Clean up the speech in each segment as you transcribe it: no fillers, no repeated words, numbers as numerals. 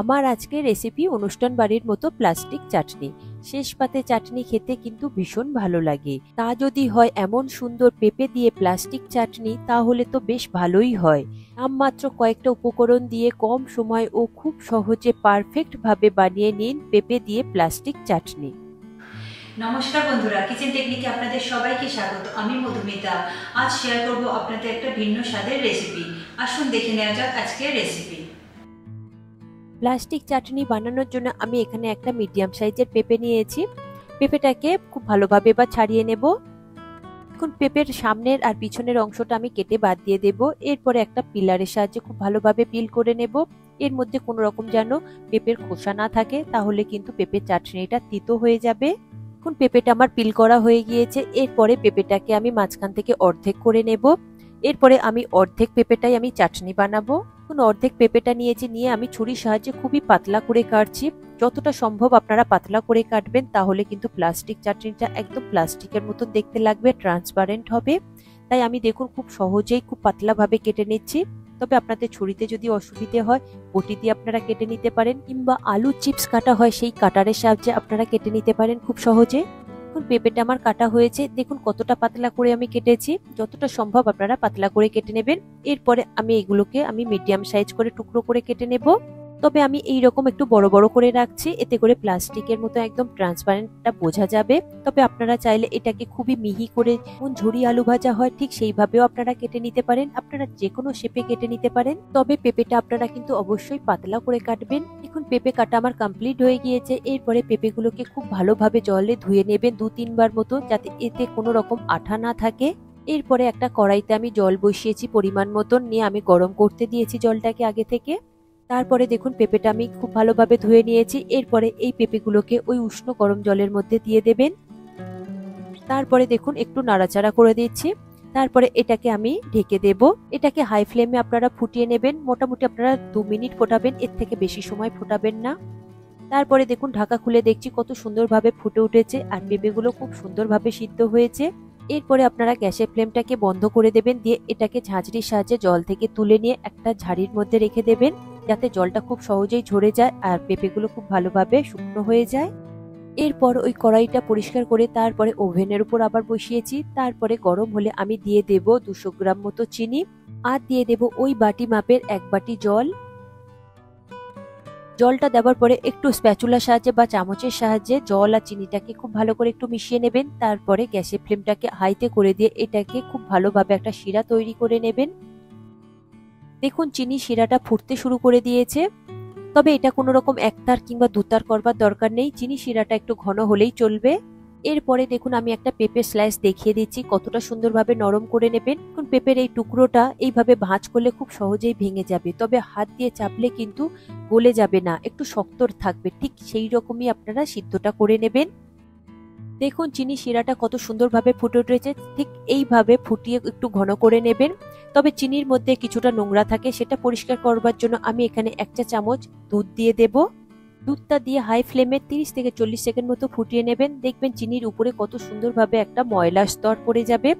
আমার আজকের রেসিপি অনুষ্ঠান বাড়ির মতো প্লাস্টিক চাটনি। শেষ পাতে চাটনি খেতে কিন্তু ভীষণ ভালো লাগে। তা যদি হয় এমন সুন্দর পেঁপে দিয়ে প্লাস্টিক চাটনি, তাহলে তো বেশ ভালোই হয়। নামমাত্র কয়েকটা উপকরণ দিয়ে কম সময় ও খুব সহজে পারফেক্ট ভাবে বানিয়ে নিন পেঁপে দিয়ে প্লাস্টিক চাটনি। নমস্কার বন্ধুরা, কিচেন টেকনিকে আপনাদের সবাইকে স্বাগত। আমি মধুমিতা। আজ শেয়ার করব আপনাদের একটা ভিন্ন স্বাদের রেসিপি। আসুন দেখে নেওয়া যাক আজকের রেসিপি। প্লাস্টিক চাটনি বানানোর জন্য আমি এখানে একটা মিডিয়াম সাইজের পেঁপে নিয়েছি। পেঁপেটাকে খুব ভালোভাবে ছাড়িয়ে নেব। এখন পেঁপের সামনের আর পিছনের অংশটা আমি কেটে বাদ দিয়ে দেব। এরপরে একটা পিলারের সাহায্যে খুব ভালোভাবে পিল করে নেব। এর মধ্যে কোনো রকম যেন পেঁপের খোসা না থাকে, তাহলে কিন্তু পেঁপের চাটনিটা তিতো হয়ে যাবে। এখন পেঁপেটা আমার পিল করা হয়ে গিয়েছে। এরপরে পেঁপেটাকে আমি মাঝখান থেকে অর্ধেক করে নেব। এরপরে আমি অর্ধেক পেঁপেটাই আমি চাটনি বানাবো। এখন অর্ধেক পেঁপেটা নিয়েছি, নিয়ে আমি ছুরির সাহায্যে খুবই পাতলা করে কাটছি। যতটা সম্ভব আপনারা পাতলা করে কাটবেন, তাহলে কিন্তু প্লাস্টিক চাটনিটা একদম প্লাস্টিকের মতো দেখতে লাগবে, ট্রান্সপারেন্ট হবে। তাই আমি দেখুন খুব সহজেই খুব পাতলা ভাবে কেটে নিচ্ছি। তবে আপনাদের ছুরিতে যদি অসুবিধে হয়, বটি দিয়ে আপনারা কেটে নিতে পারেন, কিংবা আলু চিপস কাটা হয় সেই কাটারের সাহায্যে আপনারা কেটে নিতে পারেন খুব সহজে। এখন পেঁপেটা আমার কাটা হয়েছে, দেখুন কতটা পাতলা করে আমি কেটেছি। যতটা সম্ভব আপনারা পাতলা করে কেটে নেবেন। এরপরে আমি এগুলোকে মিডিয়াম সাইজ করে টুকরো করে কেটে নেব। তবে আমি এইরকম একটু বড় বড় করে রাখছি, এতে করে প্লাস্টিকের মতো একদম ট্রান্সপারেন্টটা বোঝা যাবে। তবে আপনারা চাইলে এটাকে খুবই মিহি করে, যেমন ঝুরি আলু ভাজা হয় ঠিক সেইভাবেও আপনারা কেটে নিতে পারেন। আপনারা যে কোনো শেপে কেটে নিতে পারেন, তবে পেঁপেটা আপনারা কিন্তু অবশ্যই পাতলা করে কাটবেন। এখন পেঁপে কাটা আমার কমপ্লিট হয়ে গিয়েছে। এরপরে পেঁপেগুলোকে খুব ভালোভাবে জলে ধুয়ে নেবেন 2-3 বার মতো, যাতে এতে কোনো রকম আঠা না থাকে। এরপরে একটা কড়াইতে আমি জল বসিয়েছি পরিমাণ মতন, নিয়ে আমি গরম করতে দিয়েছি জলটাকে আগে থেকে। তারপরে দেখুন পেঁপেটা আমি খুব ভালোভাবে ধুয়ে নিয়েছি। এরপরে এই পেঁপেগুলোকে ওই উষ্ণ গরম জলের মধ্যে দিয়ে দেবেন। তারপরে দেখুন একটু নাড়াচাড়া করে দিচ্ছি। তারপরে এটাকে আমি ঢেকে দেব। এটাকে হাই ফ্লেমে আপনারা ফুটিয়ে নেবেন। মোটামুটি আপনারা 2 মিনিট ফোটাবেন, এর থেকে বেশি সময় ফোটাবেন না। তারপরে দেখুন ঢাকা খুলে দেখছি কত সুন্দরভাবে ফুটে উঠেছে, আর পেঁপেগুলো খুব সুন্দরভাবে সিদ্ধ হয়েছে। এরপরে আপনারা গ্যাসের ফ্লেমটাকে বন্ধ করে দেবেন, দিয়ে এটাকে ঝাঁঝরির সাহায্যে জল থেকে তুলে নিয়ে একটা ঝাড়ির মধ্যে রেখে দেবেন, যাতে জলটা খুব সহজেই ঝরে যায় আর পেঁপেগুলো খুব ভালোভাবে শুকনো হয়ে যায়। এরপর ওই কড়াইটা পরিষ্কার করে তারপরে ওভেনের উপর আবার বসিয়েছি। তারপরে গরম হলে আমি দিয়ে দেব 200 গ্রাম মতো চিনি, আর দিয়ে দেব ওই বাটি মাপের 1 বাটি জল। জলটা দেওয়ার পরে একটু স্প্যাচুলার সাহায্যে বা চামচের সাহায্যে জল আর চিনিটাকে খুব ভালো করে একটু মিশিয়ে নেবেন। তারপরে গ্যাসের ফ্লেমটাকে হাইতে করে দিয়ে এটাকে খুব ভালোভাবে একটা শিরা তৈরি করে নেবেন। দেখুন চিনি শিরাটা ফুটতে শুরু করে দিয়েছে। তবে এটা কোনো রকম একতার কিংবা দুতার করবার দরকার নেই, চিনি শিরাটা একটু ঘন হলেই চলবে। এরপরে দেখুন আমি একটা পেঁপে স্লাইস দেখিয়ে দিচ্ছি, কতটা সুন্দরভাবে নরম করে নেবেন। এখন পেঁপের এই টুকরোটা এইভাবে ভাঁজ করলে খুব সহজেই ভেঙে যাবে, তবে হাত দিয়ে চাপলে কিন্তু গলে যাবে না, একটু শক্ত থাকবে। ঠিক সেই রকমই আপনারা সিদ্ধটা করে নেবেন। দেখুন চিনি শিরাটা কত সুন্দরভাবে ফুটে উঠেছে, ঠিক এইভাবে ফুটিয়ে একটু ঘন করে নেবেন। তবে চিনির মধ্যে কিছুটা নোংরা থাকে, সেটা পরিষ্কার করবার জন্য আমি এখানে 1 চা চামচ দুধ দিয়ে দেব। দুধটা দিয়ে হাই ফ্লেমে 30 থেকে 40 সেকেন্ড মতো ফুটিয়ে নেবেন। দেখবেন চিনির উপরে কত সুন্দরভাবে একটা ময়লার স্তর পড়ে যাবে।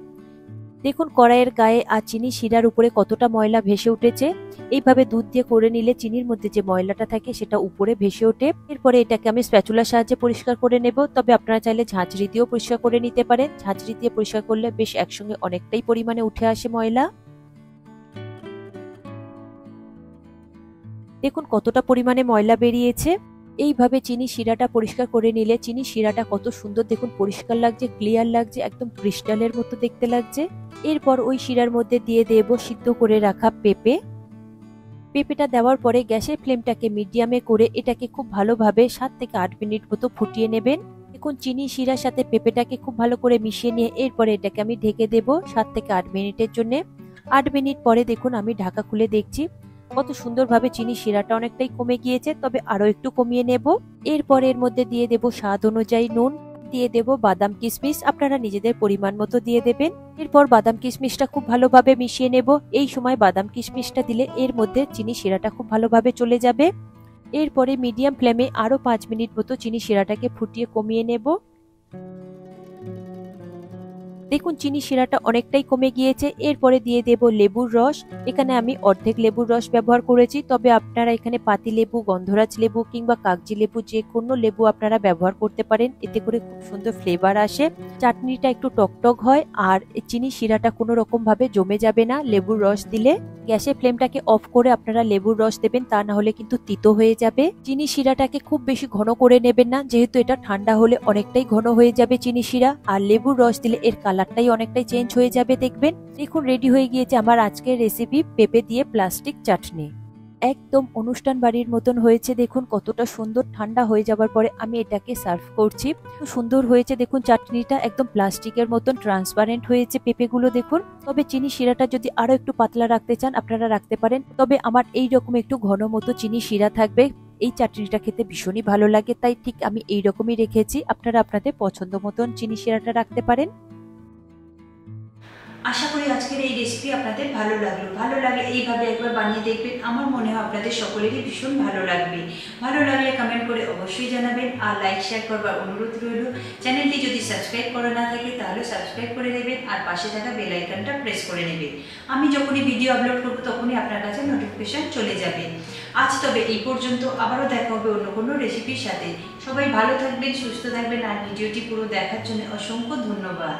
দেখুন কড়াইয়ের গায়ে আর চিনি শিরার উপরে কতটা ময়লা ভেসে উঠেছে। এইভাবে দুধ দিয়ে করে নিলে চিনির মধ্যে যে ময়লাটা থাকে সেটা উপরে ভেসে ওঠে। এরপরে এটাকে আমি স্প্যাচুলার সাহায্যে পরিষ্কার করে নেব। তবে আপনারা চাইলে ঝাঁঝরি দিয়েও পরিষ্কার করে নিতে পারেন। ঝাঁঝরি দিয়ে পরিষ্কার করলে বেশ একসঙ্গে অনেকটাই পরিমাণে উঠে আসে ময়লা। দেখুন কতটা পরিমাণে ময়লা বেরিয়েছে। এইভাবে চিনি শিরাটা পরিষ্কার করে নিলে চিনি শিরাটা কত সুন্দর দেখুন পরিষ্কার লাগছে, ক্লিয়ার লাগছে, একদম ক্রিস্টালের মতো দেখতে লাগছে। এরপর ওই শিরার মধ্যে দিয়ে দেব সিদ্ধ করে রাখা পেঁপে। পেঁপেটা দেওয়ার পরে গ্যাসের ফ্লেমটাকে মিডিয়ামে করে এটাকে খুব ভালোভাবে 7 থেকে 8 মিনিট মতো ফুটিয়ে নেবেন। এখন চিনি শিরার সাথে পেঁপেটাকে খুব ভালো করে মিশিয়ে নিয়ে এরপরে এটাকে আমি ঢেকে দেব 7 থেকে 8 মিনিটের জন্য। 8 মিনিট পরে দেখুন আমি ঢাকা খুলে দেখছি কত সুন্দরভাবে চিনি শিরাটা অনেকটাই কমে গিয়েছে, তবে আরো একটু কমিয়ে নেব। এরপর এর মধ্যে দিয়ে দেব স্বাদ অনুযায়ী নুন, দিয়ে দেব বাদাম কিশমিশ, আপনারা নিজেদের পরিমাণ মতো দিয়ে দেবেন। এরপর বাদাম কিশমিশটা খুব ভালোভাবে মিশিয়ে নেব। এই সময় বাদাম কিশমিশটা দিলে এর মধ্যে চিনি শিরাটা খুব ভালোভাবে চলে যাবে। এরপরে মিডিয়াম ফ্লেমে আরো 5 মিনিট মতো চিনি শিরাটাকে ফুটিয়ে কমিয়ে নেব। দেখুন চিনি শিরাটা অনেকটাই কমে গিয়েছে। এরপরে দিয়ে দেব লেবুর রস। এখানে আমি অর্ধেক লেবুর রস ব্যবহার করেছি, তবে আপনারা এখানে পাতি লেবু, গন্ধরাজ লেবু কিংবা কাগজি লেবু যে কোনো লেবু আপনারা ব্যবহার করতে পারেন, এতে করে খুব সুন্দর ফ্লেভার আসে, চাটনিটা একটু টকটক হয় আর চিনি শিরাটা কোনো রকম ভাবে জমে যাবে না লেবুর রস দিলে। গ্যাসের ফ্লেমটাকে অফ করে আপনারা লেবুর রস দেবেন, তা না হলে কিন্তু তিতো হয়ে যাবে। চিনি শিরাটাকে খুব বেশি ঘন করে নেবেন না, যেহেতু এটা ঠান্ডা হলে অনেকটাই ঘন হয়ে যাবে চিনি শিরা, আর লেবুর রস দিলে এর কালারটাই অনেকটাই চেঞ্জ হয়ে যাবে দেখবেন। দেখুন রেডি হয়ে গিয়েছে আমার আজকের রেসিপি পেঁপে দিয়ে প্লাস্টিক চাটনি। একদম অনুষ্ঠান বাড়ির মতন হয়েছে, দেখুন কতটা সুন্দর। ঠান্ডা হয়ে যাবার পরে আমি এটাকে সার্ভ করছি। খুব সুন্দর হয়েছে দেখুন, চাটনিটা একদম প্লাস্টিকের মতন ট্রান্সপারেন্ট হয়েছে পেঁপেগুলো দেখুন। তবে চিনি শিরাটা যদি আরো একটু পাতলা রাখতে চান আপনারা রাখতে পারেন, তবে আমার এই রকম একটু ঘন মতো চিনি শিরা থাকবে। এই চাটনিটা খেতে ভীষণই ভালো লাগে, তাই ঠিক আমি এই রকমই রেখেছি। আপনারা আপনাদের পছন্দ মতন চিনি শিরাটা রাখতে পারেন। আশা করি আজকের এই রেসিপি আপনাদের ভালো লাগলো। ভালো লাগলে এইভাবে একবার বানিয়ে দেখবেন, আমার মনে হয় আপনাদের সকলেরই ভীষণ ভালো লাগবে। ভালো লাগলে কমেন্ট করে অবশ্যই জানাবেন, আর লাইক শেয়ার করবার অনুরোধ রইল। চ্যানেলটি যদি সাবস্ক্রাইব করা না থাকে তাহলে সাবস্ক্রাইব করে দেবেন, আর পাশে থাকা বেল আইকনটা প্রেস করে নেবেন। আমি যখনই ভিডিও আপলোড করব তখনই আপনার কাছে নোটিফিকেশন চলে যাবে। আজ তবে এই পর্যন্ত, আবারও দেখা হবে অন্য কোনো রেসিপির সাথে। সবাই ভালো থাকবেন, সুস্থ থাকবেন, আর ভিডিওটি পুরো দেখার জন্য অসংখ্য ধন্যবাদ।